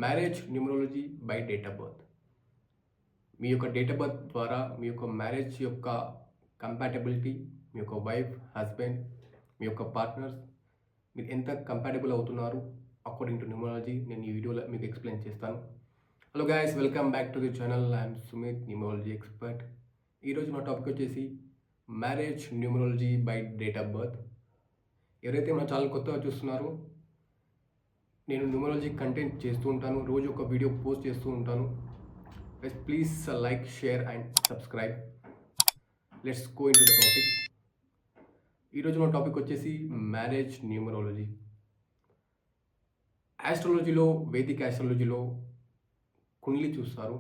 Marriage numerology by date of birth. మీ యొక్క date of birth ద్వారా మీ యొక్క మ్యారేజ్ యొక్క కంపాటబిలిటీ, మీ యొక్క వైఫ్, హస్బెండ్, మీ యొక్క పార్ట్నర్స్ మీరు ఎంత కంపాటబుల్ అవుతున్నారు అకార్డింగ్ టు న్యూమరాలజీ నేను ఈ వీడియోలో మీకు ఎక్స్ప్లెయిన్ చేస్తాను. Hello guys, welcome back to the channel. I'm Sumit, numerology expert. ఈరోజు నా టాపిక్ వచ్చేసి marriage numerology by date of birth. ఎవరైతే మన ఛానల్ కొత్తగా చూస్తున్నారో, నేను న్యూమరాలజీ కంటెంట్ చేస్తూ ఉంటాను, రోజు ఒక వీడియో పోస్ట్ చేస్తూ ఉంటాను. Please like, share and subscribe. Let's go into the topic. ఈరోజు మన టాపిక్ వచ్చేసి మ్యారేజ్ న్యూమరాలజీ. ఆస్ట్రాలజీలో, వేదిక్ ఆస్ట్రాలజీలో కుండ్లీ చూస్తారు,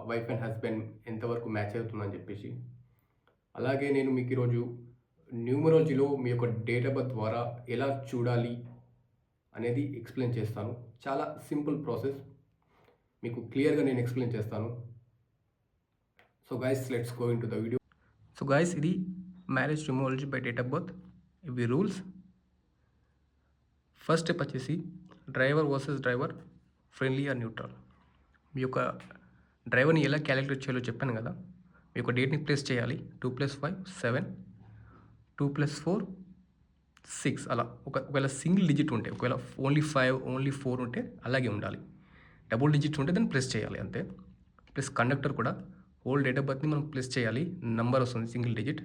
వైఫ్ అండ్ హస్బెండ్ ఎంతవరకు మ్యాచ్ అవుతుందని చెప్పేసి. అలాగే నేను మీకు ఈరోజు న్యూమరాలజీలో మీ యొక్క డేట్ ఆఫ్ బర్త్ ద్వారా ఎలా చూడాలి అనేది ఎక్స్ప్లెయిన్ చేస్తాను. చాలా సింపుల్ ప్రాసెస్, మీకు క్లియర్గా నేను ఎక్స్ప్లెయిన్ చేస్తాను. So guys, let's go into the video. So guys, ఇది marriage numerology by date of birth. ఇవి రూల్స్. ఫస్ట్ స్టెప్ వచ్చేసి driver versus driver, friendly or neutral. మీ యొక్క డ్రైవర్ని ఎలా క్యాలిక్యులేట్ చేయాలో చెప్పాను కదా. మీ యొక్క డేట్ని ప్లేస్ చేయాలి. 2 + 5 7, 2 + 4 6. అలా ఒకవేళ సింగిల్ డిజిట్ ఉంటే, ఒకవేళ ఓన్లీ 5 ఓన్లీ 4 ఉంటే అలాగే ఉండాలి. డబుల్ డిజిట్ ఉంటే దాన్ని ప్లస్ చేయాలి అంతే. ప్లస్ కండక్టర్ కూడా హోల్ డేట్ ఆఫ్ బర్త్ని మనం ప్లస్ చేయాలి. నంబర్ వస్తుంది సింగిల్ డిజిట్,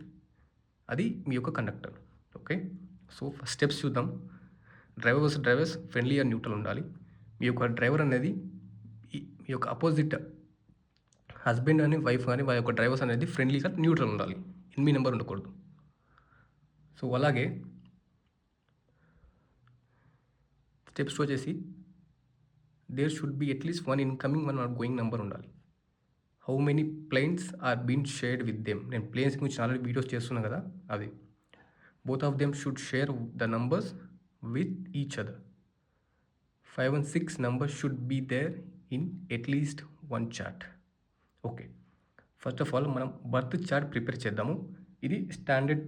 అది మీ యొక్క conductor. Okay, so first steps చూద్దాం. Driver versus drivers, friendly and neutral ఉండాలి. మీ యొక్క డ్రైవర్ అనేది మీ యొక్క అపోజిట్ హస్బెండ్ అని వైఫ్ కానీ వాళ్ళ యొక్క డ్రైవర్స్ అనేది ఫ్రెండ్లీగా న్యూట్రల్ ఉండాలి. ఎనిమిది నెంబర్ ఉండకూడదు. సో అలాగే స్టెప్స్ వచ్చేసి there should be at least 1 incoming 1 outgoing number ఉండాలి. How many planes are been shared with them. నేను ప్లేన్స్ గురించి ఆల్రెడీ వీడియోస్ చేస్తున్నాను కదా, అది both of them should share the numbers with each other. 5 and 6 numbers should be there in at least one chart. Okay, first of all మనం birth chart prepare చేద్దాము. ఇది standard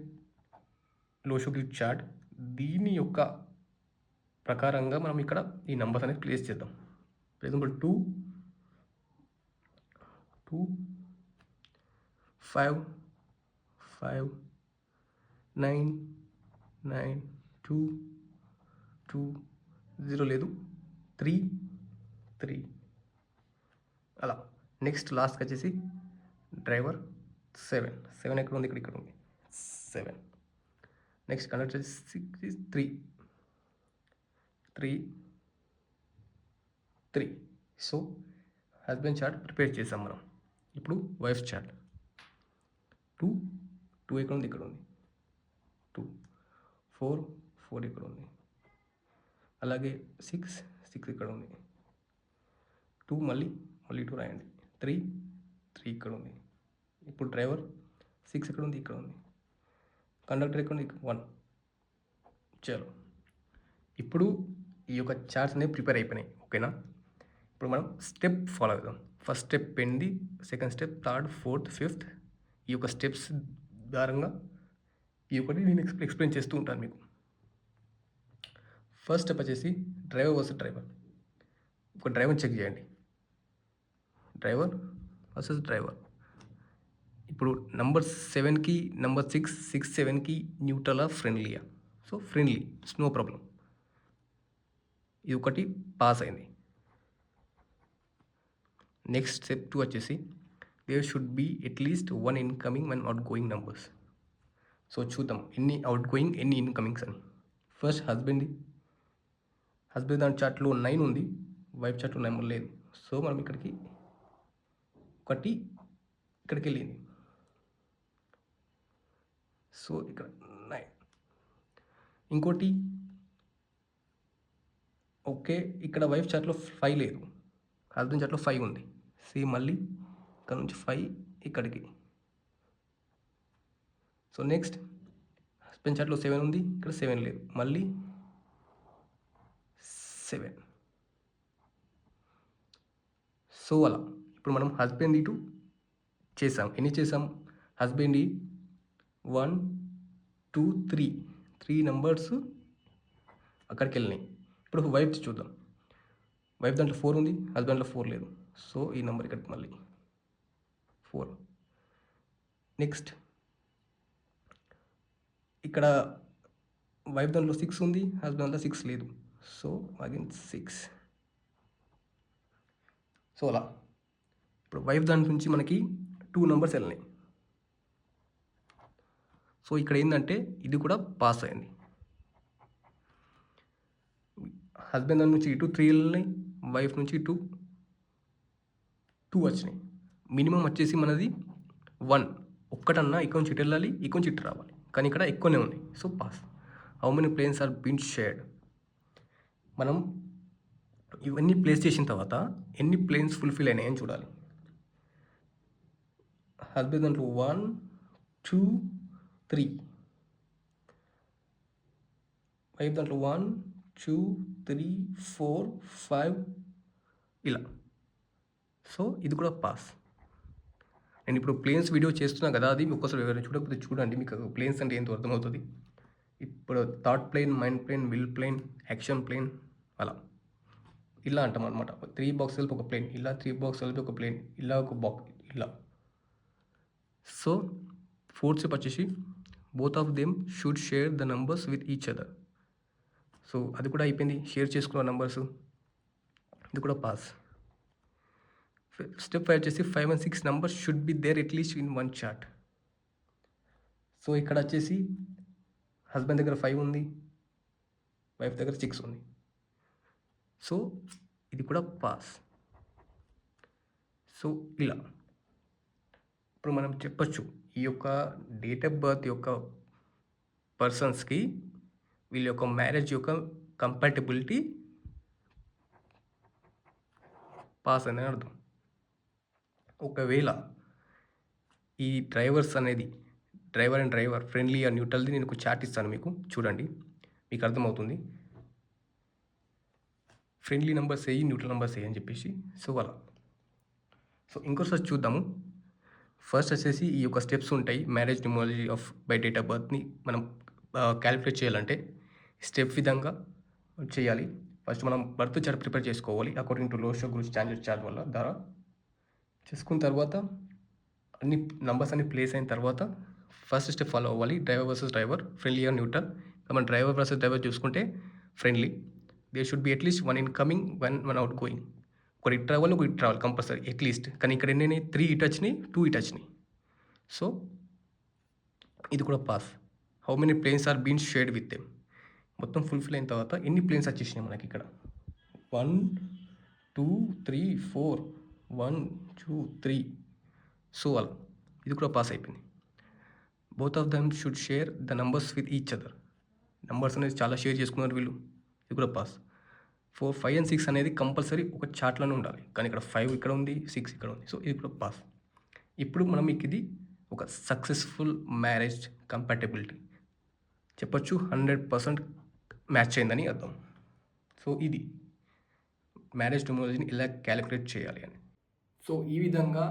లోషోగ్రిడ్ chart. దీని యొక్క ప్రకారంగా మనం ఇక్కడ ఈ నంబర్స్ అనేది ప్లేస్ చేద్దాం. ఫర్ ఎగ్జాంపుల్ 2 5 5 9 9 2 2 0 లేదు 3 3 అలా. నెక్స్ట్ లాస్ట్కి వచ్చేసి డ్రైవర్ 7 7 ఎక్కడ ఉంది, ఇక్కడ ఉంది 7. నెక్స్ట్ కండక్టర్ వచ్చేసి 6 3 3 3. సో హస్బెండ్ చార్ట్ ప్రిపేర్ చేసాం మనం. ఇప్పుడు వైఫ్ చార్ట్ 2 2 ఎక్కడ ఉంది, ఇక్కడ ఉంది 2 4 4 ఇక్కడ ఉంది. అలాగే 6 6 ఇక్కడ ఉంది. 2 మళ్ళీ 2 రాయండి. 3 3 ఇక్కడ ఉంది. ఇప్పుడు డ్రైవర్ 6 ఎక్కడ ఉంది, ఇక్కడ ఉంది. కండక్టర్ ఎక్కడ ఉంది, 1. చలో, ఇప్పుడు ఈ యొక్క చార్ట్స్ అనేవి ప్రిపేర్ అయిపోయినాయి. ఓకేనా, ఇప్పుడు మనం స్టెప్ ఫాలో అవుదాం. ఫస్ట్ స్టెప్ ఏంటి, second step, third, fourth, fifth. ఈ యొక్క స్టెప్స్ ద్వారంగా ఈ ఒకటి నేను ఎక్స్ప్లెయిన్ చేస్తూ ఉంటాను మీకు. ఫస్ట్ స్టెప్ వచ్చేసి డ్రైవర్ వర్సెస్ డ్రైవర్. ఒక డ్రైవర్ చెక్ చేయండి, డ్రైవర్ వర్సెస్ డ్రైవర్. ఇప్పుడు నంబర్ 7కి నంబర్ 6 6 7కి న్యూట్రలా ఫ్రెండ్లీయా? So friendly, no problem. ఇది ఒకటి పాస్ అయింది. నెక్స్ట్ స్టెప్ 2 వచ్చేసి there should be at least 1 incoming 1 outgoing numbers. So చూద్దాం ఎన్ని అవుట్ గోయింగ్ ఎన్ని ఇన్కమింగ్స్ అని. ఫస్ట్ హస్బెండ్ దాని చార్ట్లో 9 ఉంది, వైఫ్ చార్ట్లో నెంబర్ లేదు. సో మనం ఇక్కడికి వెళ్ళింది. సో ఇక్కడ 9. ఇంకోటి ఓకే, ఇక్కడ వైఫ్ చార్ట్లో 5 లేదు, హస్బెండ్ చార్ట్లో 5 ఉంది. సేమ్ మళ్ళీ ఇక్కడ నుంచి 5 ఇక్కడికి. సో నెక్స్ట్ హస్బెండ్ చార్ట్లో 7 ఉంది, ఇక్కడ 7 లేదు, మళ్ళీ 7. సో అలా ఇప్పుడు మనం హస్బెండ్ ఇటు చేసాం. ఎన్ని చేసాం, హస్బెండ్ 1 2 3 నెంబర్స్ అక్కడికి వెళ్ళినాయి. ఇప్పుడు వైఫ్ చూద్దాం. వైఫ్ దాంట్లో 4 ఉంది, హస్బెండ్లో 4 లేదు. సో ఈ నెంబర్ ఇక్కడికి మళ్ళీ 4. నెక్స్ట్ ఇక్కడ వైఫ్ దాంట్లో 6 ఉంది, హస్బెండ్ దాంట్లో 6 లేదు. So again 6. సో అలా ఇప్పుడు వైఫ్ దాంట్లో నుంచి మనకి 2 నెంబర్స్ వెళ్ళినాయి. సో ఇక్కడ ఏంటంటే ఇది కూడా పాస్ అయింది. హస్బెండ్ దాని నుంచి ఇటు 3 వెళ్ళినాయి, వైఫ్ నుంచి ఇటు 2 వచ్చినాయి. మినిమం వచ్చేసి మనది 1. ఒక్కటన్నా ఇక్కడ నుంచి ఇటు వెళ్ళాలి, ఇక్కడ నుంచి ఇటు రావాలి, కానీ ఇక్కడ ఎక్కువనే ఉంది. So pass. How many planes are been shared. మనం ఇవన్నీ ప్లేస్ చేసిన తర్వాత ఎన్ని ప్లేన్స్ ఫుల్ఫిల్ అయినాయి అని చూడాలి. హస్బెండ్ దాంట్లో 1, 2, 3. వైఫ్ దాంట్లో 1, 2, 3, 4, 5 ఇలా. సో ఇది కూడా పాస్. నేను ఇప్పుడు ప్లేన్స్ వీడియో చేస్తున్నా కదా, అది ఒక్కసారి ఎవరైనా చూడకపోతే చూడండి, మీకు ప్లేన్స్ అంటే ఏంటో అర్థమవుతుంది. ఇప్పుడు thought plane, mind plane, will plane, action plane అలా ఇలా అంటాం అనమాట. 3 బాక్స్ కలిపి ఒక ప్లేన్, ఇలా 3 బాక్స్ కలిపి ఒక ప్లేన్, ఇలా ఒక బాక్స్ ఇలా. సో ఫోర్త్ స్టెప్ వచ్చేసి both of them should share the numbers with each other. So అది కూడా అయిపోయింది, షేర్ చేసుకున్న నంబర్స్. ఇది కూడా పాస్. స్టెప్ 5 వచ్చేసి 5 and 6 numbers should be there at least in 1 chart. So ఇక్కడ వచ్చేసి హస్బెండ్ దగ్గర 5 ఉంది, వైఫ్ దగ్గర 6 ఉంది. సో ఇది కూడా పాస్. సో ఇలా ఇప్పుడు మనం చెప్పచ్చు ఈ యొక్క డేట్ ఆఫ్ బర్త్ యొక్క పర్సన్స్కి వీళ్ళ యొక్క మ్యారేజ్ యొక్క కంపాటబిలిటీ పాస్ అని అర్థం. ఒకవేళ ఈ డ్రైవర్స్ అనేది driver and driver friendly or న్యూట్రల్ది నేను ఒక చార్ట్ ఇస్తాను మీకు, చూడండి మీకు అర్థమవుతుంది. ఫ్రెండ్లీ నెంబర్స్ వేయి, న్యూట్రల్ నెంబర్స్ వేయి అని చెప్పేసి. సో అలా. సో ఇంకోసారి చూద్దాము. ఫస్ట్ వచ్చేసి ఈ యొక్క స్టెప్స్ ఉంటాయి. Marriage numerology of by date of బర్త్ని మనం క్యాలిక్యులేట్ చేయాలంటే స్టెప్ విధంగా చేయాలి. ఫస్ట్ మనం బర్త్ చార్ట్ ప్రిపేర్ చేసుకోవాలి అకార్డింగ్ టు లోషో గురించి స్టాండర్డ్ చార్ట్ వల్ల ద్వారా చేసుకున్న తర్వాత అన్ని నంబర్స్ అన్ని ప్లేస్ అయిన తర్వాత ఫస్ట్ స్టెప్ ఫాలో అవ్వాలి. Driver versus driver, friendly or neutral. మనం డ్రైవర్ వర్సెస్ డ్రైవర్ చూసుకుంటే friendly. There should be at least 1 incoming, 1 outgoing. ఒకటి ఇటు రావాలి, ఒకటి ఇటు రావాలి కంపల్సరీ అట్లీస్ట్. కానీ ఇక్కడ ఎన్ని 3 ఇటు వచ్చినాయి, 2 ఇటు వచ్చినాయి. సో ఇది కూడా pass. How many planes are been shared with them. మొత్తం ఫుల్ఫిల్ అయిన తర్వాత ఎన్ని ప్లేన్స్ వచ్చేసినాయి మనకి ఇక్కడ 1, 2, 3, 4, 1, 2, 3. సో అలా ఇది కూడా పాస్ అయిపోయింది. Both of them should share the numbers with each other. Numbers అనేది చాలా షేర్ చేసుకున్నారు వీళ్ళు, ఇది కూడా పాస్. 4, 5 and 6 అనేది కంపల్సరీ ఒక చార్ట్లోనే ఉండాలి, కానీ ఇక్కడ 5 ఇక్కడ ఉంది, 6 ఇక్కడ ఉంది. సో ఇది కూడా పాస్. ఇప్పుడు మనం మీకు ఇది ఒక సక్సెస్ఫుల్ మ్యారేజ్ కంపాటబిలిటీ చెప్పొచ్చు. 100% మ్యాచ్ అయిందని అర్థం. సో ఇది మ్యారేజ్ న్యూమరాలజీని ఎలా క్యాలిక్యులేట్ చేయాలి అని. సో ఈ విధంగా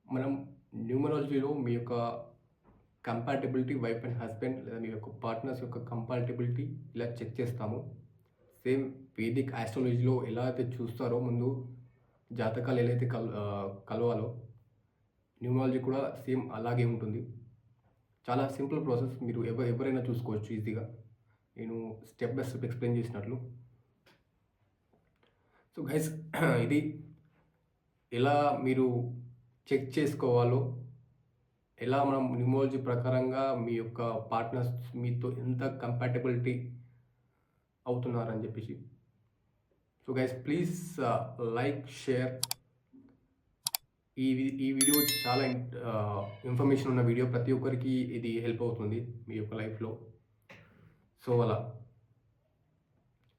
మనం న్యూమరాలజీలో మీ యొక్క కంపాటబిలిటీ, వైఫ్ అండ్ హస్బెండ్ లేదా మీ యొక్క పార్ట్నర్స్ యొక్క కంపాటబిలిటీ ఇలా చెక్ చేస్తాము. సేమ్ వేదిక్ ఆస్ట్రాలజీలో ఎలా అయితే చూస్తారో ముందు జాతకాలు ఎలా అయితే కలవాలో న్యూమరాలజీ కూడా సేమ్ అలాగే ఉంటుంది. చాలా సింపుల్ ప్రాసెస్, మీరు ఎవరైనా చూసుకోవచ్చు ఈజీగా, నేను స్టెప్ బై స్టెప్ ఎక్స్ప్లెయిన్ చేసినట్లు. సో గైస్ ఇది ఎలా మీరు చెక్ చేసుకోవాలో, ఎలా మనం న్యూమరాలజీ ప్రకారంగా మీ యొక్క పార్ట్నర్స్ మీతో ఎంత కంపాటబిలిటీ అవుతున్నారని చెప్పేసి. So guys please like, share. ఈ వీడియో చాలా ఇన్ఫర్మేషన్ ఉన్న వీడియో, ప్రతి ఒక్కరికి ఇది హెల్ప్ అవుతుంది మీ యొక్క లైఫ్లో. సో అలా.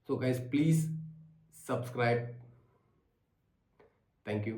So guys please subscribe. Thank you.